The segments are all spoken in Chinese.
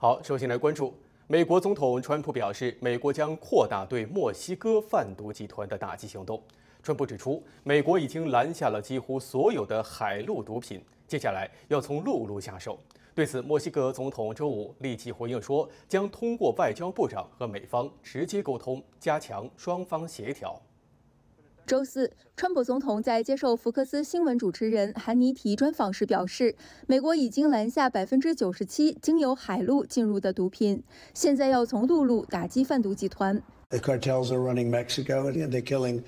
好，首先来关注美国总统川普表示，美国将扩大对墨西哥贩毒集团的打击行动。川普指出，美国已经拦下了几乎所有的海陆毒品，接下来要从陆路下手。对此，墨西哥总统周五立即回应说，将通过外交部长和美方直接沟通，加强双方协调。周四，川普总统在接受福克斯新闻主持人韩尼提专访时表示，美国已经拦下97%经由海路进入的毒品，现在要从陆路打击贩毒集团。The cartels are running Mexico and they're killing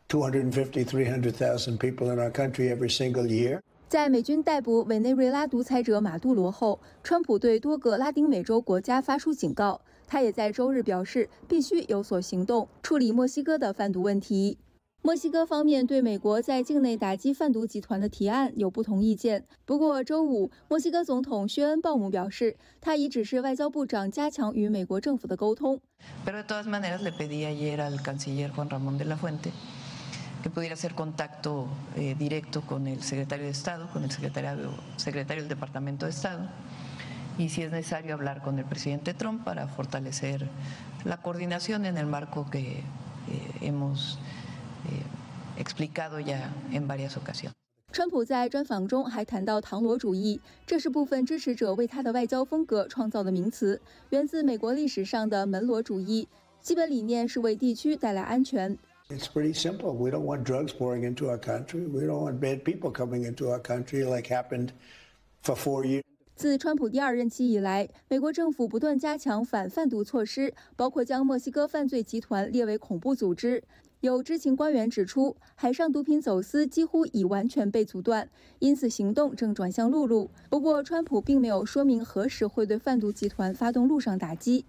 250, 300,000 people in our country every single year. 在美军逮捕委内瑞拉独裁者马杜罗后，川普对多个拉丁美洲国家发出警告。他也在周日表示，必须有所行动，处理墨西哥的贩毒问题。墨西哥方面对美国在境内打击贩毒集团的提案有不同意见。不过，周五，墨西哥总统薛恩·鲍姆表示，他已指示外交部长加强与美国政府的沟通。Pero de todas maneras, le pedí ayer al canciller Juan Ramón de la Fuente que pudiera hacer contacto directo con el secretario de Estado, con el secretario del Departamento de Estado, y si es necesario hablar con el presidente Trump para fortalecer la coordinación en el marco que hemos explicado ya en varias ocasiones. 川普在专访中还谈到唐罗主义，这是部分支持者为他的外交风格创造的名词，源自美国历史上的门罗主义，基本理念是为地区带来安全。It's pretty simple. We don't want drugs pouring into our country. We don't want bad people coming into our country like happened for 4 years. 自川普第2任期以来，美国政府不断加强反贩毒措施，包括将墨西哥犯罪集团列为恐怖组织。有知情官员指出，海上毒品走私几乎已完全被阻断，因此行动正转向陆路。不过，川普并没有说明何时会对贩毒集团发动陆上打击。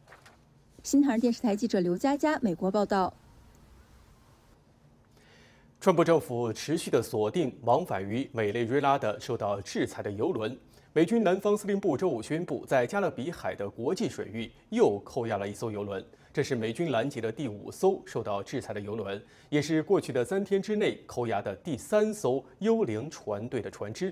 新唐人电视台记者刘佳佳美国报道。川普政府持续地锁定往返于委内瑞拉的受到制裁的油轮。美军南方司令部周五宣布，在加勒比海的国际水域又扣押了一艘油轮，这是美军拦截的第5艘受到制裁的油轮，也是过去的3天之内扣押的第3艘幽灵船队的船只。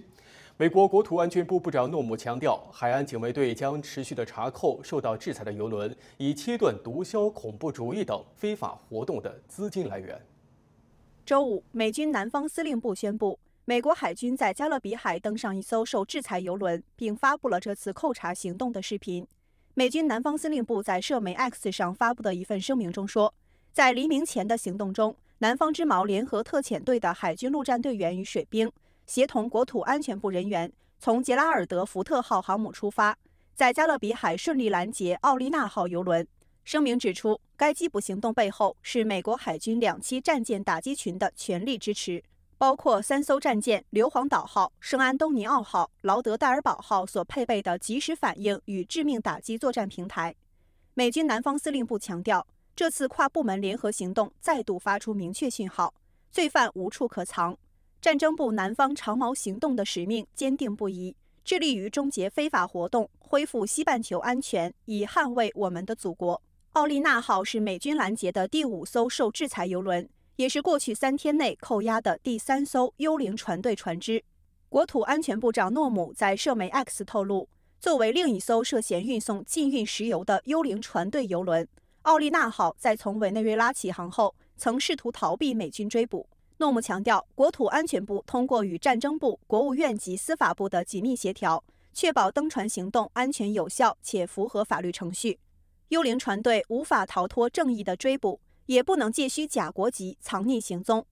美国国土安全部部长诺姆强调，海岸警卫队将持续地查扣受到制裁的油轮，以切断毒枭、恐怖主义等非法活动的资金来源。周五，美军南方司令部宣布，美国海军在加勒比海登上一艘受制裁油轮，并发布了这次扣查行动的视频。美军南方司令部在社媒 X 上发布的一份声明中说，在黎明前的行动中，南方之矛联合特遣队的海军陆战队员与水兵，协同国土安全部人员，从杰拉尔德福特号航母出发，在加勒比海顺利拦截奥利纳号油轮。声明指出，该缉捕行动背后是美国海军2栖战舰打击群的全力支持，包括3艘战舰硫磺岛号、圣安东尼奥号、劳德代尔堡号所配备的即时反应与致命打击作战平台。美军南方司令部强调，这次跨部门联合行动再度发出明确信号，罪犯无处可藏。战争部南方长矛行动的使命坚定不移，致力于终结非法活动，恢复西半球安全，以捍卫我们的祖国。奥利纳号是美军拦截的第5艘受制裁油轮，也是过去3天内扣押的第3艘幽灵船队船只。国土安全部长诺姆在社媒 X 透露，作为另一艘涉嫌运送禁运石油的幽灵船队油轮，奥利纳号在从委内瑞拉起航后，曾试图逃避美军追捕。诺姆强调，国土安全部通过与战争部、国务院及司法部的紧密协调，确保登船行动安全有效且符合法律程序。幽灵船队无法逃脱正义的追捕，也不能借虚假国籍藏匿行踪。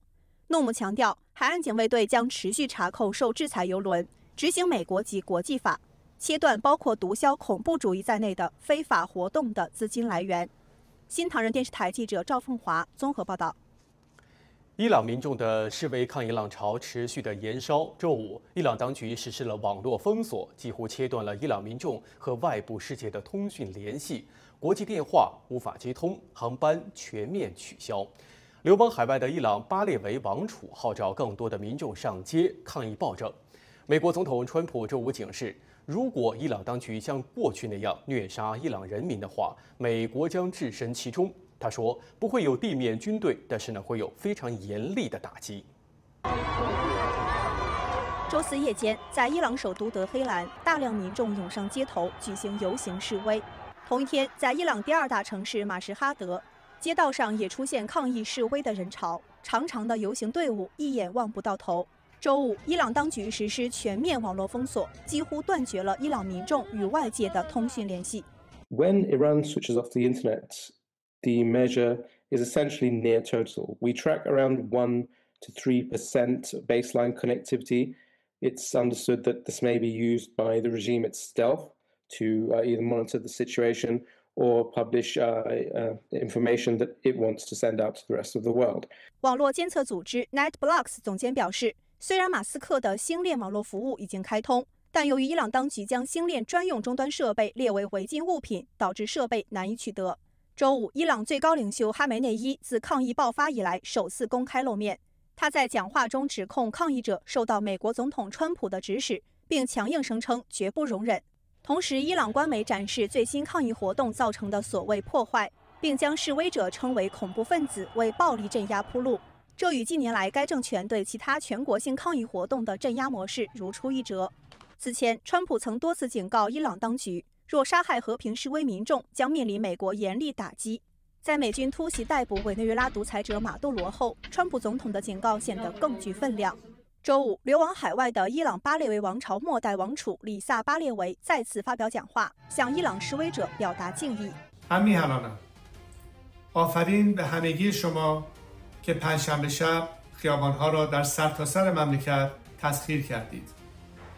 诺姆强调，海岸警卫队将持续查扣受制裁油轮，执行美国及国际法，切断包括毒枭、恐怖主义在内的非法活动的资金来源。新唐人电视台记者赵凤华综合报道。伊朗民众的示威抗议浪潮持续的延烧。周五，伊朗当局实施了网络封锁，几乎切断了伊朗民众和外部世界的通讯联系，国际电话无法接通，航班全面取消。流亡海外的伊朗巴列维王储号召更多的民众上街抗议暴政。美国总统川普周五警示，如果伊朗当局像过去那样虐杀伊朗人民的话，美国将置身其中。他说，不会有地面军队，但是呢，会有非常严厉的打击。周四夜间，在伊朗首都德黑兰，大量民众涌上街头举行游行示威。同一天，在伊朗第2大城市马什哈德，街道上也出现抗议示威的人潮，长长的游行队伍一眼望不到头。周五，伊朗当局实施全面网络封锁，几乎断绝了伊朗民众与外界的通讯联系。When Iran switches off the internet, the measure is essentially near total. We track around 1 to 3% baseline connectivity. It's understood that this may be used by the regime itself to either monitor the situation or publish information that it wants to send out to the rest of the world. 网络监测组织 NetBlocks 总监表示，虽然马斯克的星链网络服务已经开通，但由于伊朗当局将星链专用终端设备列为违禁物品，导致设备难以取得。周五，伊朗最高领袖哈梅内伊自抗议爆发以来首次公开露面。他在讲话中指控抗议者受到美国总统川普的指使，并强硬声称绝不容忍。同时，伊朗官媒展示最新抗议活动造成的所谓破坏，并将示威者称为恐怖分子，为暴力镇压铺路。这与近年来该政权对其他全国性抗议活动的镇压模式如出一辙。此前，川普曾多次警告伊朗当局，若杀害和平示威民众，将面临美国严厉打击。在美军突袭逮捕委内瑞拉独裁者马杜罗后，川普总统的警告显得更具分量。周五，流亡海外的伊朗巴列维王朝末代王储里萨巴列维再次发表讲话，向伊朗示威者表达敬意。هم‌میهنانم آفرین به همگی شما که پنجشنبه شب خیابان‌ها را در سرتاسر مملکت تسخیر کردید.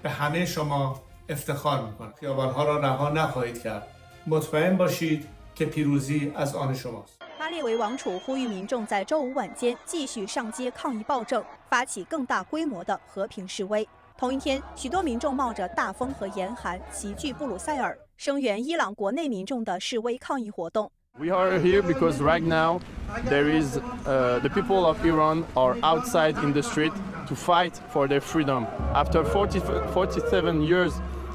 به همه شما افتخار می‌کنم. خیابان‌ها را رها نخواهید کرد. مطمئن باشید که پیروزی از آن شماست. 巴列维王储呼吁民众在周五晚间继续上街抗议暴政，发起更大规模的和平示威。同一天，许多民众冒着大风和严寒齐聚布鲁塞尔，声援伊朗国内民众的示威抗议活动。We are here because right now there is the people of Iran are outside in the street to fight for their freedom. After 47 years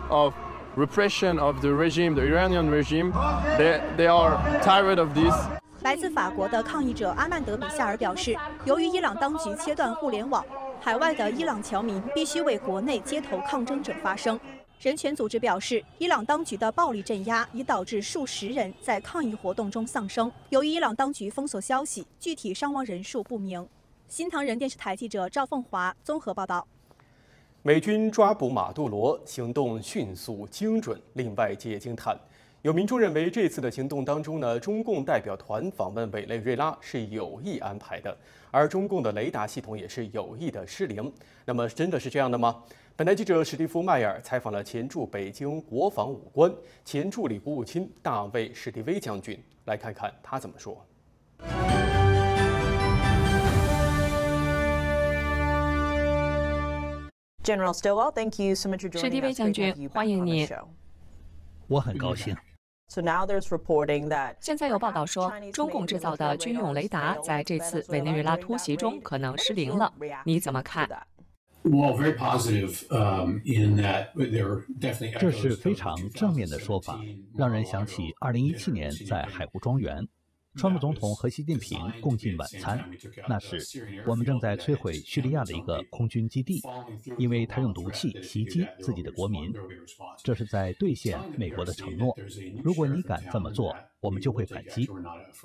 of repression of the regime, the Iranian regime, they are tired of this. 来自法国的抗议者阿曼德比夏尔表示，由于伊朗当局切断互联网，海外的伊朗侨民必须为国内街头抗争者发声。人权组织表示，伊朗当局的暴力镇压已导致数十人在抗议活动中丧生。由于伊朗当局封锁消息，具体伤亡人数不明。新唐人电视台记者赵凤华综合报道。美军抓捕马杜罗行动迅速精准，令外界惊叹。有民众认为，这次的行动当中呢，中共代表团访问委内瑞拉是有意安排的，而中共的雷达系统也是有意的失灵。那么，真的是这样的吗？本台记者史蒂夫·迈尔采访了前驻北京国防武官、前助理国务卿大卫·史蒂威将军，来看看他怎么说。General Stilwell, thank you so much for joining us. 史蒂威将军，欢迎您。我很高兴。现在有报道说，中共制造的军用雷达在这次委内瑞拉突袭中可能失灵了，你怎么看？这是非常正面的说法，让人想起2017年在海湖庄园，川普总统和习近平共进晚餐。那时，我们正在摧毁叙利亚的一个空军基地，因为他用毒气袭击自己的国民。这是在兑现美国的承诺，如果你敢这么做，我们就会反击。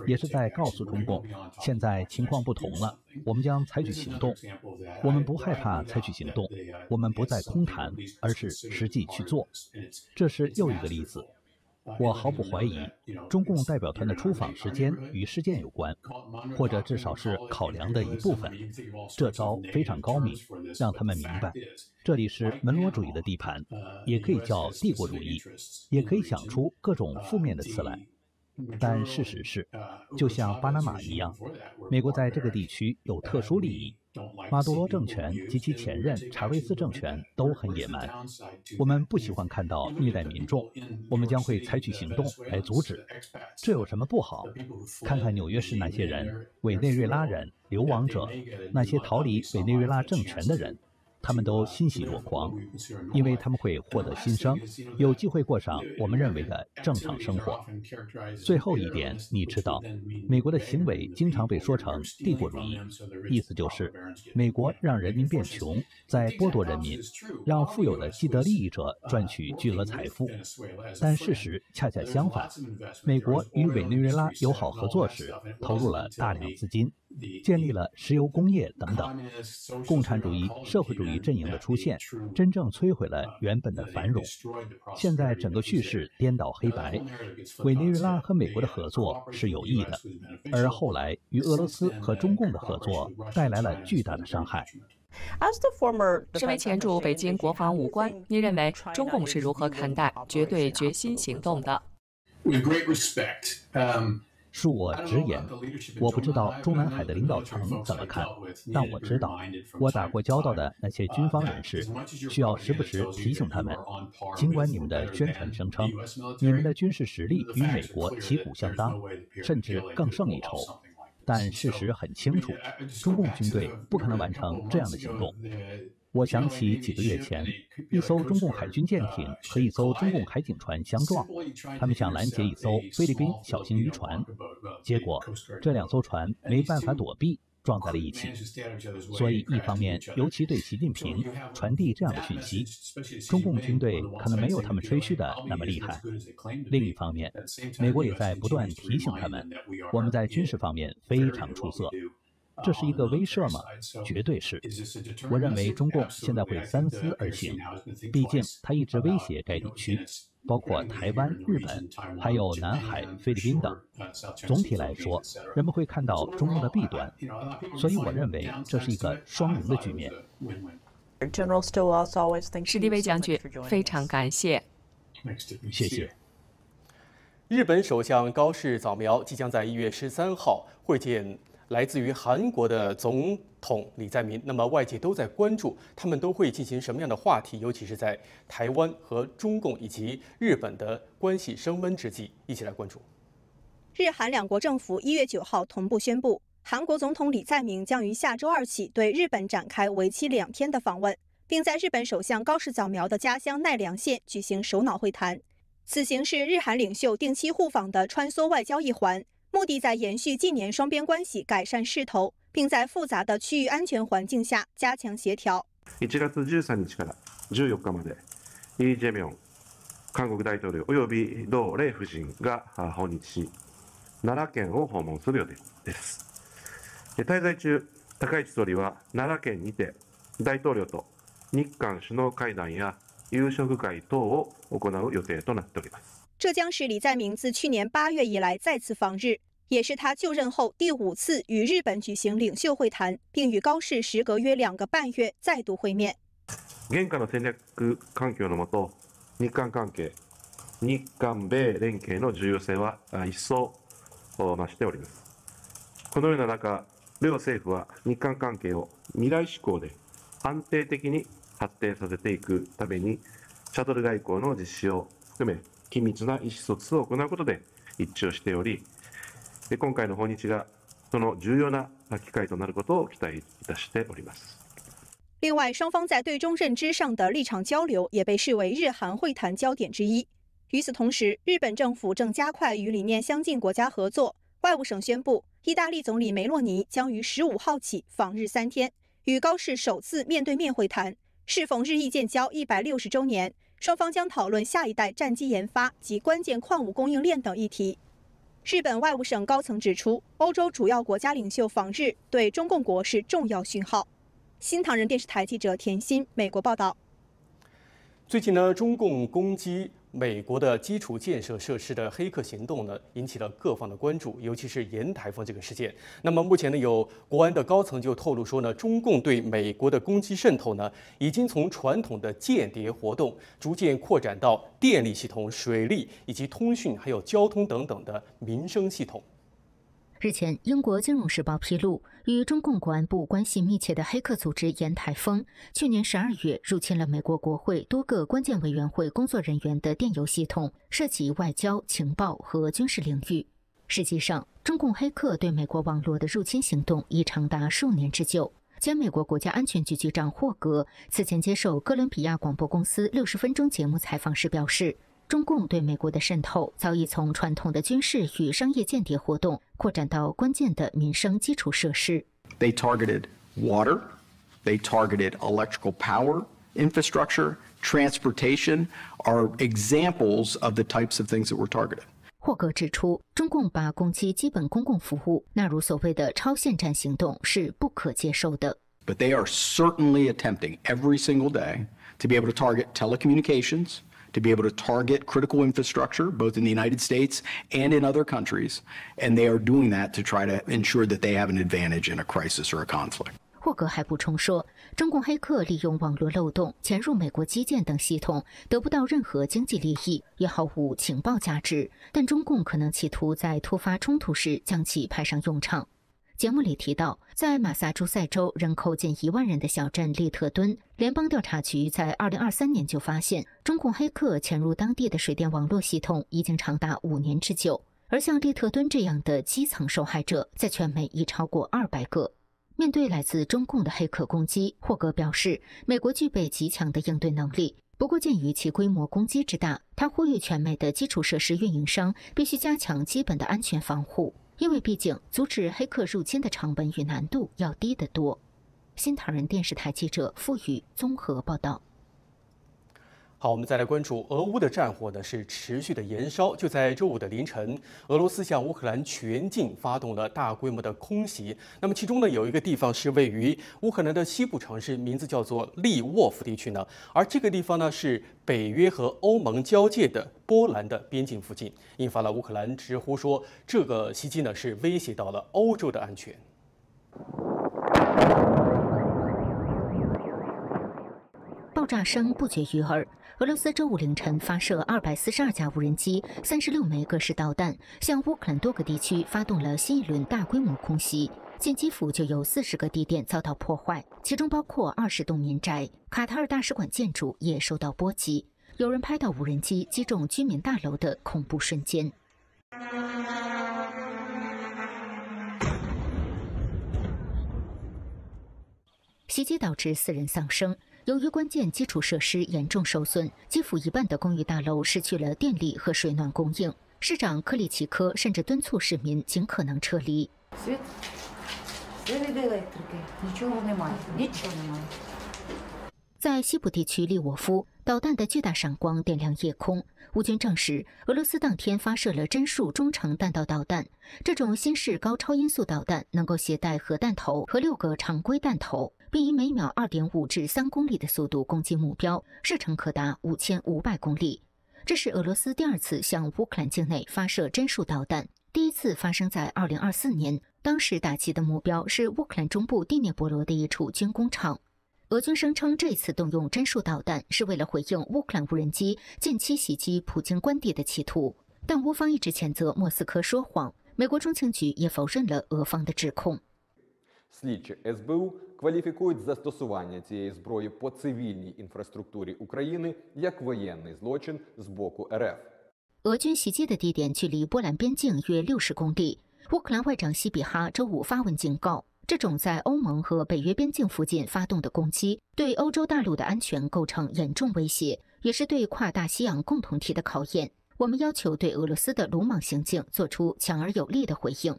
也是在告诉中共，现在情况不同了，我们将采取行动。我们不害怕采取行动，我们不再空谈，而是实际去做。这是又一个例子。我毫不怀疑，中共代表团的出访时间与事件有关，或者至少是考量的一部分。这招非常高明，让他们明白，这里是门罗主义的地盘，也可以叫帝国主义，也可以想出各种负面的词来。但事实是，就像巴拿马一样，美国在这个地区有特殊利益。马杜罗政权及其前任查韦斯政权都很野蛮，我们不喜欢看到虐待民众，我们将会采取行动来阻止。这有什么不好？看看纽约市那些人，委内瑞拉人、流亡者，那些逃离委内瑞拉政权的人，他们都欣喜若狂，因为他们会获得新生，有机会过上我们认为的正常生活。最后一点，你知道，美国的行为经常被说成帝国主义，意思就是美国让人民变穷，在剥夺人民，让富有的既得利益者赚取巨额财富。但事实恰恰相反，美国与委内瑞拉友好合作时，投入了大量资金，建立了石油工业等等。共产主义、社会主义阵营的出现，真正摧毁了原本的繁荣。现在整个叙事颠倒黑白，委内瑞拉和美国的合作是有益的，而后来与俄罗斯和中共的合作带来了巨大的伤害。身为前驻北京国防武官，您认为中共是如何看待绝对决心行动的？恕我直言，我不知道中南海的领导层怎么看，但我知道，我打过交道的那些军方人士，需要时不时提醒他们，尽管你们的宣传声称你们的军事实力与美国旗鼓相当，甚至更胜一筹，但事实很清楚，中共军队不可能完成这样的行动。我想起几个月前，一艘中共海军舰艇和一艘中共海警船相撞，他们想拦截一艘菲律宾小型渔船，结果这两艘船没办法躲避，撞在了一起。所以一方面，尤其对习近平传递这样的讯息，中共军队可能没有他们吹嘘的那么厉害；另一方面，美国也在不断提醒他们，我们在军事方面非常出色。这是一个威慑吗？绝对是。我认为中共现在会三思而行，毕竟它一直威胁该地区，包括台湾、日本，还有南海、菲律宾等。总体来说，人们会看到中共的弊端，所以我认为这是一个双赢的局面。史迪威将军，非常感谢。谢谢。日本首相高市早苗即将在1月13号会见来自于韩国的总统李在明，那么外界都在关注他们都会进行什么样的话题，尤其是在台湾和中共以及日本的关系升温之际，一起来关注。日韩两国政府1月9号同步宣布，韩国总统李在明将于下周2起对日本展开为期2天的访问，并在日本首相高市早苗的家乡奈良县举行首脑会谈。此行是日韩领袖定期互访的穿梭外交一环。目的在延续近年双边关系改善势头，并在复杂的区域安全环境下加强协调。1月13日から14日まで、イ・ジェミョン韓国大統領および同麗夫人が訪日し、奈良県を訪問する予定です。滞在中、高市総理は奈良県にて大統領と日韓首脳会談や夕食会等を行う予定となっております。这将是李在明自去年8月以来再次访日，也是他就任后第5次与日本举行领袖会谈，并与高市时隔约2个半月再度会面。現下の戦略環境の下、日韓関係、日韓米連携の重要性は一層増しております。このような中、両政府は日韓関係を未来志向で安定的に発展させていくために、シャトル外交の実施を含め緊密な意思疎通を行うことで一致をしており、今回の訪日がその重要な機会となることを期待いたしております。另外，双方在对中认知上的立场交流也被视为日韩会谈焦点之一。与此同时，日本政府正加快与理念相近国家合作。外务省宣布，意大利总理梅洛尼将于15号起访日3天，与高市首次面对面会谈。适逢日意建交160周年，双方将讨论下一代战机研发及关键矿物供应链等议题。日本外务省高层指出，欧洲主要国家领袖访日对中共国是重要讯号。新唐人电视台记者田心，美国报道。最近呢，中共攻击美国的基础建设设施的黑客行动呢，引起了各方的关注，尤其是沿台风这个事件。那么目前呢，有国安的高层就透露说呢，中共对美国的攻击渗透呢，已经从传统的间谍活动逐渐扩展到电力系统、水利以及通讯还有交通等等的民生系统。日前，英国《金融时报》披露，与中共国安部关系密切的黑客组织沿台风，去年12月入侵了美国国会多个关键委员会工作人员的电邮系统，涉及外交、情报和军事领域。实际上，中共黑客对美国网络的入侵行动已长达数年之久。前美国国家安全局局长霍格此前接受哥伦比亚广播公司60分钟节目采访时表示，中共对美国的渗透早已从传统的军事与商业间谍活动扩展到关键的民生基础设施。They targeted water, they targeted electrical power infrastructure, transportation are examples of the types of things that were targeted. 霍格指出，中共把攻击基本公共服务纳入所谓的超限战行动是不可接受的。But they are certainly attempting every single day to be able to target telecommunications, to be able to target critical infrastructure, both in the United States and in other countries, and they are doing that to try to ensure that they have an advantage in a crisis or a conflict. 霍格还补充说，中共黑客利用网络漏洞潜入美国基建等系统，得不到任何经济利益，也毫无情报价值，但中共可能企图在突发冲突时将其派上用场。节目里提到，在马萨诸塞州人口仅1万人的小镇利特敦，联邦调查局在2023年就发现，中共黑客潜入当地的水电网络系统已经长达5年之久，而像利特敦这样的基层受害者，在全美已超过200个。面对来自中共的黑客攻击，霍格表示，美国具备极强的应对能力。不过，鉴于其规模攻击之大，他呼吁全美的基础设施运营商必须加强基本的安全防护，因为毕竟阻止黑客入侵的成本与难度要低得多。新唐人电视台记者付宇综合报道。好，我们再来关注俄乌的战火呢是持续的延烧。就在周五的凌晨，俄罗斯向乌克兰全境发动了大规模的空袭。那么其中呢有一个地方是位于乌克兰的西部城市，名字叫做利沃夫地区呢。而这个地方呢是北约和欧盟交界的波兰的边境附近，引发了乌克兰直呼说，这个袭击呢是威胁到了欧洲的安全。爆炸声不绝于耳。俄罗斯周五凌晨发射242架无人机、36枚各式导弹，向乌克兰多个地区发动了新一轮大规模空袭。仅基辅就有40个地点遭到破坏，其中包括20栋民宅。卡塔尔大使馆建筑也受到波及，有人拍到无人机击中居民大楼的恐怖瞬间。袭击导致4人丧生。由于关键基础设施严重受损，基辅一半的公寓大楼失去了电力和水暖供应。市长克里奇科甚至敦促市民尽可能撤离。在西部地区利沃夫，导弹的巨大闪光点亮夜空。乌军证实，俄罗斯当天发射了针数中程弹道导弹。这种新式高超音速导弹能够携带核弹头和6个常规弹头，并以每秒2.5至3公里的速度攻击目标，射程可达5500公里。这是俄罗斯第2次向乌克兰境内发射针数导弹，第一次发生在2024年，当时打击的目标是乌克兰中部第聂伯罗的一处军工厂。俄军声称，这次动用针数导弹是为了回应乌克兰无人机近期袭击普京官邸的企图，但乌方一直谴责莫斯科说谎。美国中情局也否认了俄方的指控。Слідчі СБУ кваліфікують застосування цієї зброї по цивільній інфраструктурі України як воєнний злочин з боку РФ. 俄军袭击的地点距离波兰边境约60公里。乌克兰外长西比哈周五发文警告，这种在欧盟和北约边境附近发动的攻击，对欧洲大陆的安全构成严重威胁，也是对跨大西洋共同体的考验。我们要求对俄罗斯的鲁莽行径做出强而有力的回应。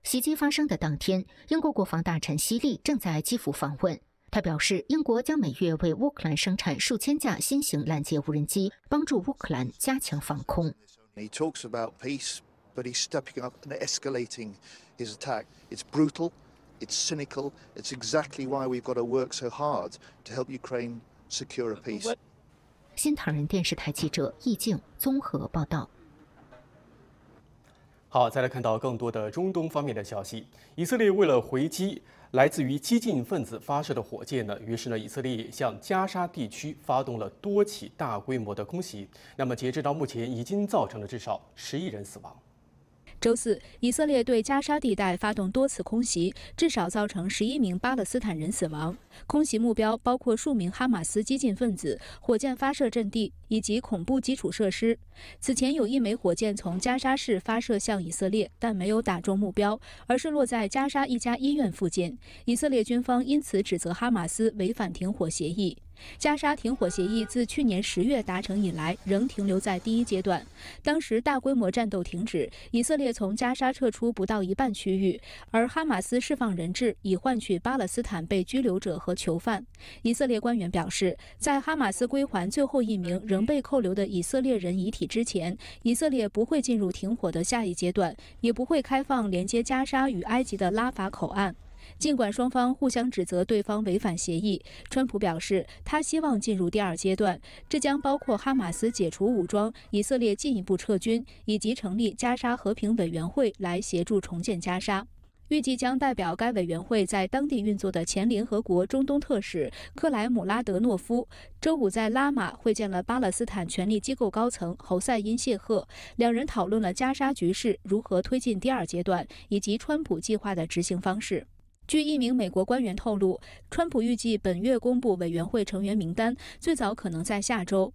袭击发生的当天，英国国防大臣希利正在基辅访问。他表示，英国将每月为乌克兰生产数千架新型拦截无人机，帮助乌克兰加强防空。He talks about peace, but he's stepping up and escalating his attack. It's brutal, it's cynical. It's exactly why we've got to work so hard to help Ukraine secure a peace. 新唐人电视台记者易静综合报道。好，再来看到更多的中东方面的消息。以色列为了回击来自于激进分子发射的火箭呢，于是呢，以色列向加沙地区发动了多起大规模的空袭。那么截止到目前，已经造成了至少11人死亡。周四，以色列对加沙地带发动多次空袭，至少造成11名巴勒斯坦人死亡。空袭目标包括数名哈马斯激进分子、火箭发射阵地以及恐怖基础设施。此前有1枚火箭从加沙市发射向以色列，但没有打中目标，而是落在加沙一家医院附近。以色列军方因此指责哈马斯违反停火协议。加沙停火协议自去年10月达成以来，仍停留在第1阶段。当时大规模战斗停止，以色列从加沙撤出不到一半区域，而哈马斯释放人质，以换取巴勒斯坦被拘留者和囚犯。以色列官员表示，在哈马斯归还最后1名仍被扣留的以色列人遗体之前，以色列不会进入停火的下一阶段，也不会开放连接加沙与埃及的拉法口岸。尽管双方互相指责对方违反协议，川普表示他希望进入第2阶段，这将包括哈马斯解除武装、以色列进一步撤军，以及成立加沙和平委员会来协助重建加沙。预计将代表该委员会在当地运作的前联合国中东特使克莱姆拉德诺夫，周五在拉玛会见了巴勒斯坦权力机构高层侯赛因谢赫，两人讨论了加沙局势如何推进第2阶段，以及川普计划的执行方式。据1名美国官员透露，川普预计本月公布委员会成员名单，最早可能在下周。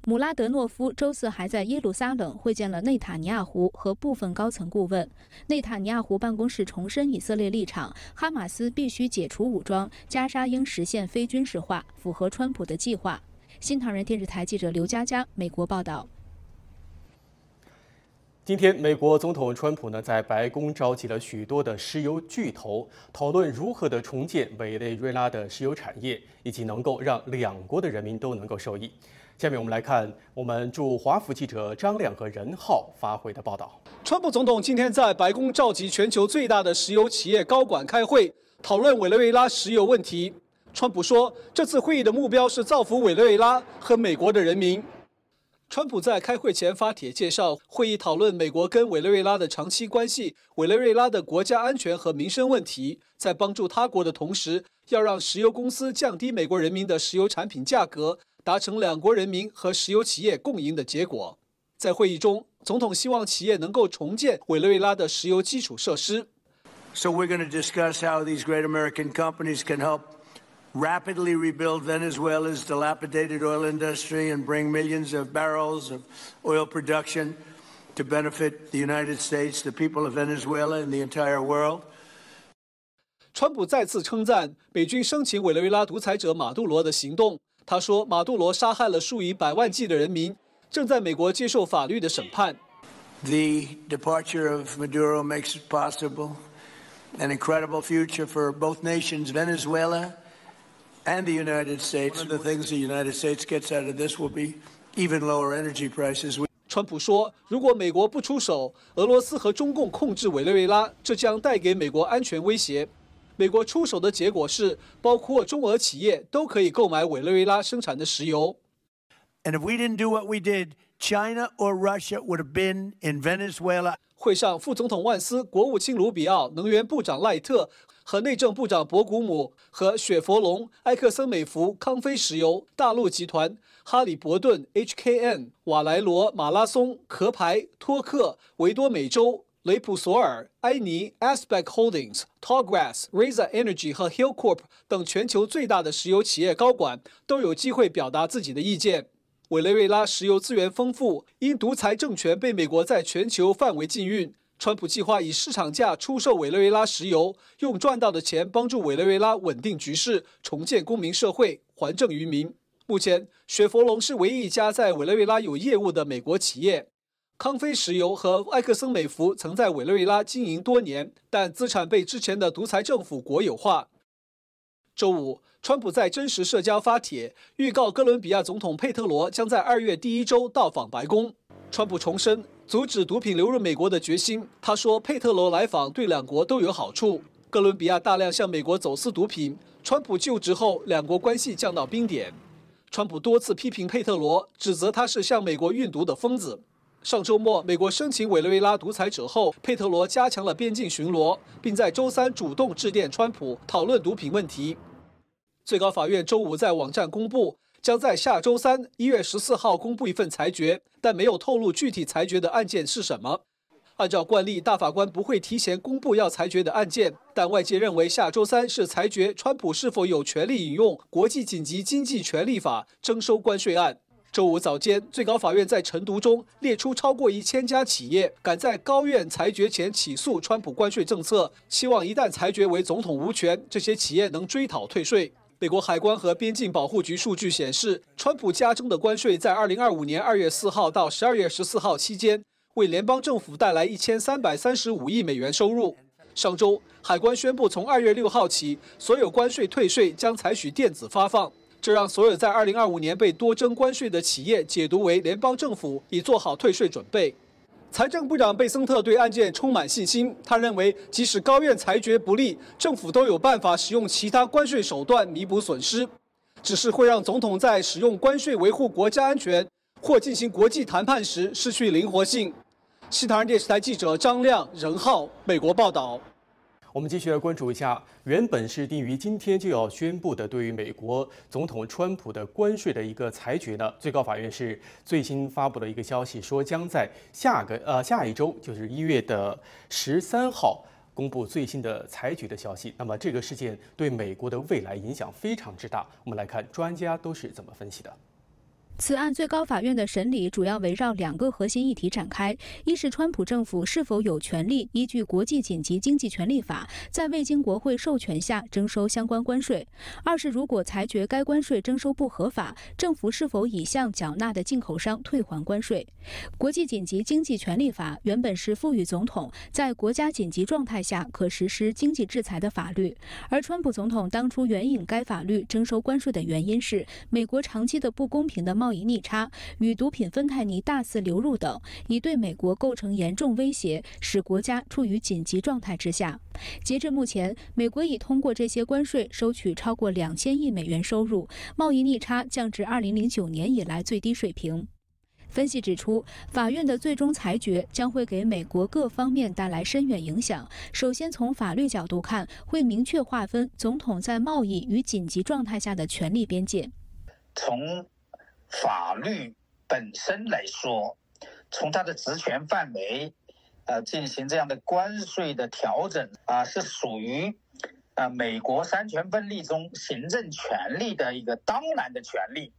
姆拉德诺夫周四还在耶路撒冷会见了内塔尼亚胡和部分高层顾问。内塔尼亚胡办公室重申以色列立场，哈马斯必须解除武装，加沙应实现非军事化，符合川普的计划。新唐人电视台记者刘佳佳美国报道。今天，美国总统川普在白宫召集了许多的石油巨头，讨论如何的重建委内瑞拉的石油产业，以及能够让2国的人民都能够受益。下面我们来看我们驻华府记者张亮和任浩发回的报道。川普总统今天在白宫召集全球最大的石油企业高管开会，讨论委内瑞拉石油问题。川普说，这次会议的目标是造福委内瑞拉和美国的人民。川普在开会前发帖介绍，会议讨论美国跟委内瑞拉的长期关系、委内瑞拉的国家安全和民生问题，在帮助他国的同时，要让石油公司降低美国人民的石油产品价格，达成2国人民和石油企业共赢的结果。在会议中，总统希望企业能够重建委内瑞拉的石油基础设施。So we're going to discuss how these great American companies can help rapidly rebuild Venezuela's dilapidated oil industry and bring millions of barrels of oil production to benefit the United States, the people of Venezuela, and the entire world. 川普再次称赞美军生擒委内瑞拉独裁者马杜罗的行动。他说，马杜罗杀害了数以百万计的人民，正在美国接受法律的审判。The departure of Maduro makes it possible an incredible future for both nations, Venezuela and the United States. One of the things the United States gets out of this will be even lower energy prices. 川普说，如果美国不出手，俄罗斯和中共控制委内瑞拉，这将带给美国安全威胁。美国出手的结果是，包括中俄企业都可以购买委内瑞拉生产的石油。And if we didn't do what we did, China or Russia would have been in Venezuela. 会上，副总统万斯、国务卿卢比奥、能源部长赖特和内政部长博古姆和雪佛龙、埃克森美孚、康菲石油、大陆集团、哈里伯顿、HKN、瓦莱罗、马拉松、壳牌、托克、维多美洲、雷普索尔、埃尼、Aspect Holdings、Tallgrass、Reza Energy 和 Hillcorp 等全球最大的石油企业高管都有机会表达自己的意见。委内瑞拉石油资源丰富，因独裁政权被美国在全球范围禁运。川普计划以市场价出售委内瑞拉石油，用赚到的钱帮助委内瑞拉稳定局势，重建公民社会，还政于民。目前，雪佛龙是唯一一家在委内瑞拉有业务的美国企业。康菲石油和埃克森美孚曾在委内瑞拉经营多年，但资产被之前的独裁政府国有化。周五，川普在真实社交发帖，预告哥伦比亚总统佩特罗将在2月第1周到访白宫。川普重申阻止毒品流入美国的决心。他说，佩特罗来访对2国都有好处。哥伦比亚大量向美国走私毒品，川普就职后2国关系降到冰点。川普多次批评佩特罗，指责他是向美国运毒的疯子。上周末，美国生擒委内瑞拉独裁者后，佩特罗加强了边境巡逻，并在周3主动致电川普讨论毒品问题。最高法院周五在网站公布，将在下周3 1月14号公布一份裁决，但没有透露具体裁决的案件是什么。按照惯例，大法官不会提前公布要裁决的案件，但外界认为下周3是裁决川普是否有权利引用国际紧急经济权利法征收关税案。周五早间，最高法院在晨读中列出超过1000家企业赶在高院裁决前起诉川普关税政策，期望一旦裁决为总统无权，这些企业能追讨退税。美国海关和边境保护局数据显示，川普加征的关税在2025年2月4号到12月14号期间，为联邦政府带来1335亿美元收入。上周，海关宣布从2月6号起，所有关税退税将采取电子发放，这让所有在2025年被多征关税的企业解读为联邦政府已做好退税准备。财政部长贝森特对案件充满信心，他认为即使高院裁决不利，政府都有办法使用其他关税手段弥补损失，只是会让总统在使用关税维护国家安全或进行国际谈判时失去灵活性。西台湾电视台记者张亮、任浩，美国报道。我们继续来关注一下，原本是定于今天就要宣布的对于美国总统川普的关税的一个裁决呢，最高法院是最新发布的一个消息，说将在下一周，就是1月13号公布最新的裁决的消息。那么这个事件对美国的未来影响非常之大。我们来看专家都是怎么分析的。此案最高法院的审理主要围绕2个核心议题展开：一是川普政府是否有权利依据国际紧急经济权利法，在未经国会授权下征收相关关税；二是如果裁决该关税征收不合法，政府是否已向缴纳的进口商退还关税。国际紧急经济权利法原本是赋予总统在国家紧急状态下可实施经济制裁的法律，而川普总统当初援引该法律征收关税的原因是美国长期的不公平的贸易逆差与毒品芬太尼大肆流入等，已对美国构成严重威胁，使国家处于紧急状态之下。截至目前，美国已通过这些关税收取超过2000亿美元收入，贸易逆差降至2009年以来最低水平。分析指出，法院的最终裁决将会给美国各方面带来深远影响。首先，从法律角度看，会明确划分总统在贸易与紧急状态下的权利边界。从法律本身来说，从它的职权范围，进行这样的关税的调整是属于美国三权分立中行政权力的一个当然的权利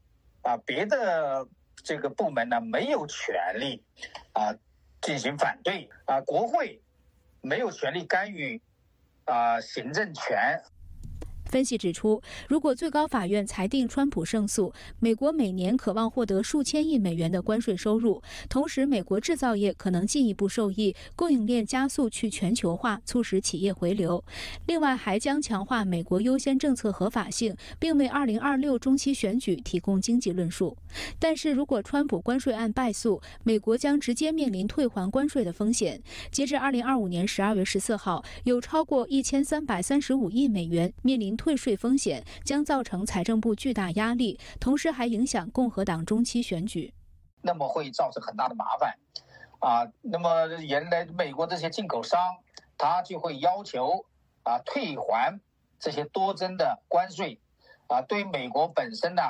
别的这个部门呢没有权利进行反对国会没有权利干预行政权。分析指出，如果最高法院裁定川普胜诉，美国每年可望获得数千亿美元的关税收入，同时美国制造业可能进一步受益，供应链加速去全球化，促使企业回流。另外，还将强化美国优先政策合法性，并为2026中期选举提供经济论述。但是如果川普关税案败诉，美国将直接面临退还关税的风险。截至2025年12月14号，有超过1335亿美元面临退税风险，将造成财政部巨大压力，同时还影响共和党中期选举。那么会造成很大的麻烦那么原来美国这些进口商他就会要求退还这些多征的关税对于美国本身呢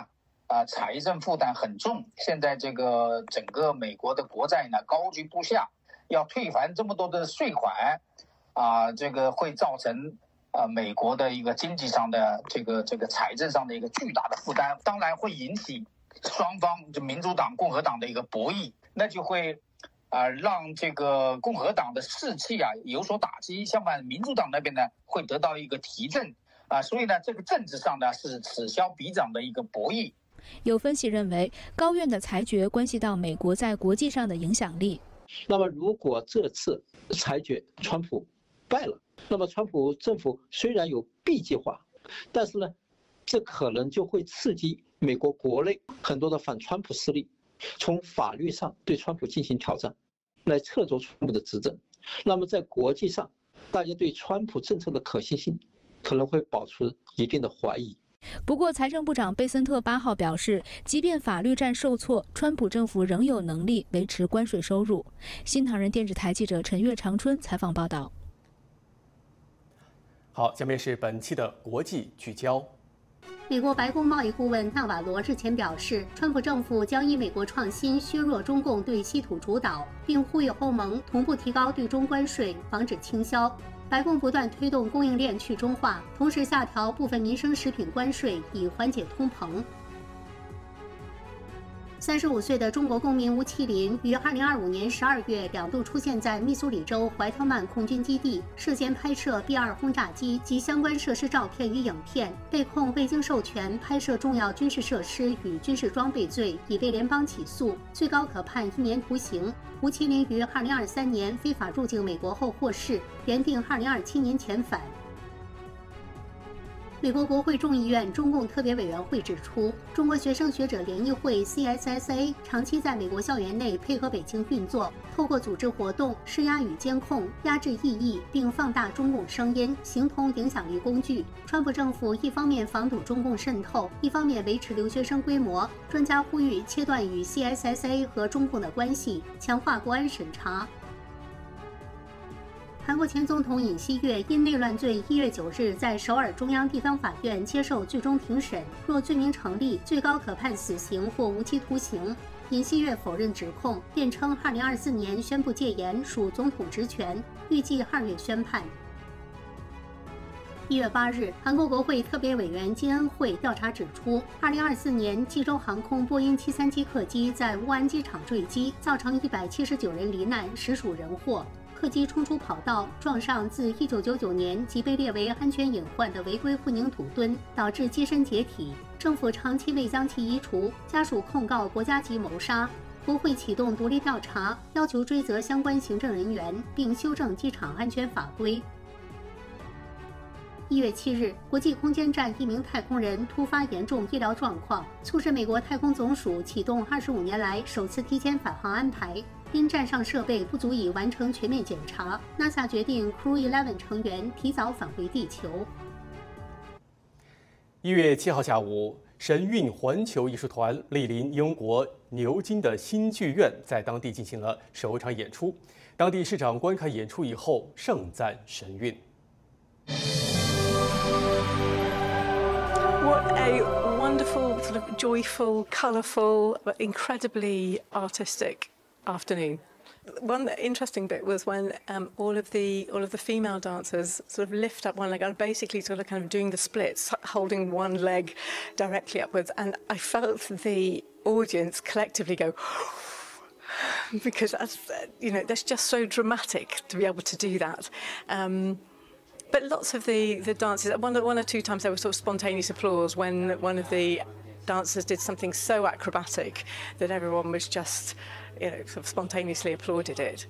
财政负担很重。现在这个整个美国的国债呢高居不下，要退还这么多的税款这个会造成美国的一个经济上的这个财政上的一个巨大的负担，当然会引起双方就民主党共和党的一个博弈，那就会让这个共和党的士气有所打击，相反民主党那边呢会得到一个提振所以呢这个政治上呢是此消彼长的一个博弈。有分析认为，高院的裁决关系到美国在国际上的影响力。那么如果这次裁决川普败了，那么川普政府虽然有 B 计划，但是呢，这可能就会刺激美国国内很多的反川普势力从法律上对川普进行挑战，来掣肘川普的执政。那么在国际上，大家对川普政策的可行性可能会保持一定的怀疑。不过，财政部长贝森特8号表示，即便法律战受挫，川普政府仍有能力维持关税收入。新唐人电视台记者陈月长春采访报道。好，下面是本期的国际聚焦。美国白宫贸易顾问纳瓦罗日前表示，川普政府将以美国创新削弱中共对稀土主导，并呼吁欧盟同步提高对中关税，防止倾销。白宫不断推动供应链去中化，同时下调部分民生食品关税，以缓解通膨。35岁的中国公民吴麒麟于2025年12月2度出现在密苏里州怀特曼空军基地，涉嫌拍摄 B-2轰炸机及相关设施照片与影片，被控未经授权拍摄重要军事设施与军事装备罪，已被联邦起诉，最高可判1年徒刑。吴麒麟于2023年非法入境美国后获释，原定2027年遣返。美国国会众议院中共特别委员会指出，中国学生学者联谊会 （CSSA） 长期在美国校园内配合北京运作，透过组织活动、施压与监控、压制异议，并放大中共声音，形同影响力工具。川普政府一方面防堵中共渗透，一方面维持留学生规模。专家呼吁切断与 CSSA 和中共的关系，强化国安审查。韩国前总统尹锡悦因内乱罪1月9日在首尔中央地方法院接受最终庭审，若罪名成立，最高可判死刑或无期徒刑。尹锡悦否认指控，辩称2024年宣布戒严属总统职权，预计2月宣判。1月8日，韩国国会特别委员金恩惠调查指出，2024年济州航空波音737客机在乌安机场坠机，造成179人罹难，实属人祸。客机冲出跑道，撞上自1999年即被列为安全隐患的违规混凝土墩，导致机身解体。政府长期未将其移除，家属控告国家级谋杀。国会启动独立调查，要求追责相关行政人员，并修正机场安全法规。1月7日，国际空间站一名太空人突发严重医疗状况，促使美国太空总署启动25年来首次提前返航安排。因站上设备不足以完成全面检查 ，NASA 决定 Crew 11成员提早返回地球。1月7号下午，神韵环球艺术团莅临英国牛津的新剧院，在当地进行了首场演出。当地市长观看演出以后盛赞神韵。What a wonderful, sort of joyful, colourful, but incredibly artistic afternoon. One interesting bit was when all of the female dancers sort of lift up one leg and basically sort of kind of doing the splits, holding one leg directly upwards, and I felt the audience collectively go because that's just so dramatic to be able to do that. But lots of the dances, one or two times there was sort of spontaneous applause when one of the dancers did something so acrobatic that everyone was just, sort of spontaneously applauded it.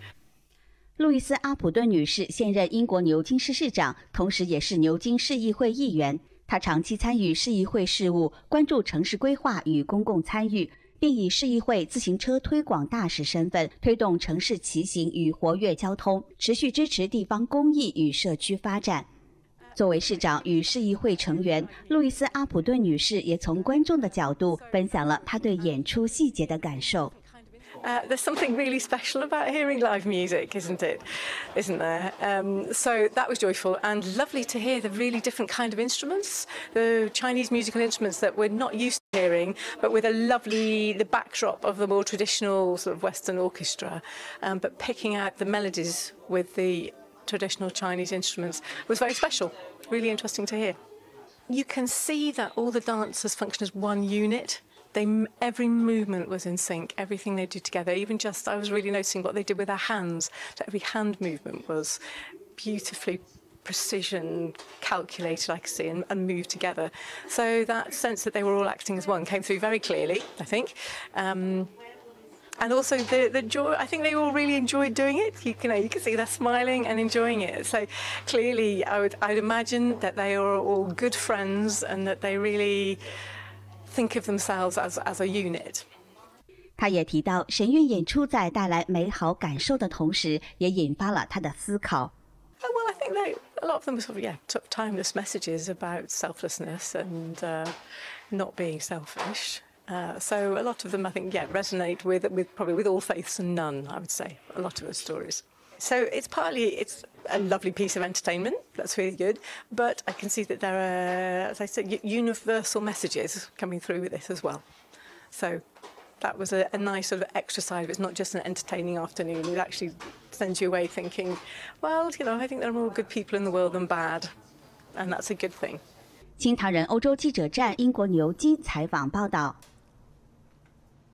路易斯·阿普顿女士现任英国牛津市市长，同时也是牛津市议会议员。她长期参与市议会事务，关注城市规划与公共参与，并以市议会自行车推广大使身份推动城市骑行与活跃交通，持续支持地方公益与社区发展。作为市长与市议会成员，路易斯·阿普顿女士也从观众的角度分享了她对演出细节的感受。There's something really special about hearing live music, isn't there? So that was joyful and lovely to hear the really different kind of instruments, the Chinese musical instruments that we're not used to hearing, but with the backdrop of the more traditional sort of Western orchestra, but picking out the melodies with the traditional Chinese instruments was very special, really interesting to hear. You can see that all the dancers function as one unit. Every movement was in sync, everything they did together, even just, I was really noticing what they did with their hands. So every hand movement was beautifully precision, calculated, I could see, and moved together. So that sense that they were all acting as one came through very clearly, I think. And also the joy, I think they all really enjoyed doing it. You can see they're smiling and enjoying it. So clearly I'd imagine that they are all good friends and that they really think of themselves as a unit. 他也提到，神韵演出在带来美好感受的同时，也引发了他的思考。Well, I think a lot of them were sort of timeless messages about selflessness and not being selfish. So a lot of them, I think, resonate with probably with all faiths and none. I would say a lot of the stories. So it's a lovely piece of entertainment. That's really good. But I can see that there are, as I said, universal messages coming through with this as well. So that was a nice sort of extra side of it. It's not just an entertaining afternoon. It actually sends you away thinking, well, I think there are more good people in the world than bad, and that's a good thing. 新唐人欧洲记者站英国牛津采访报道。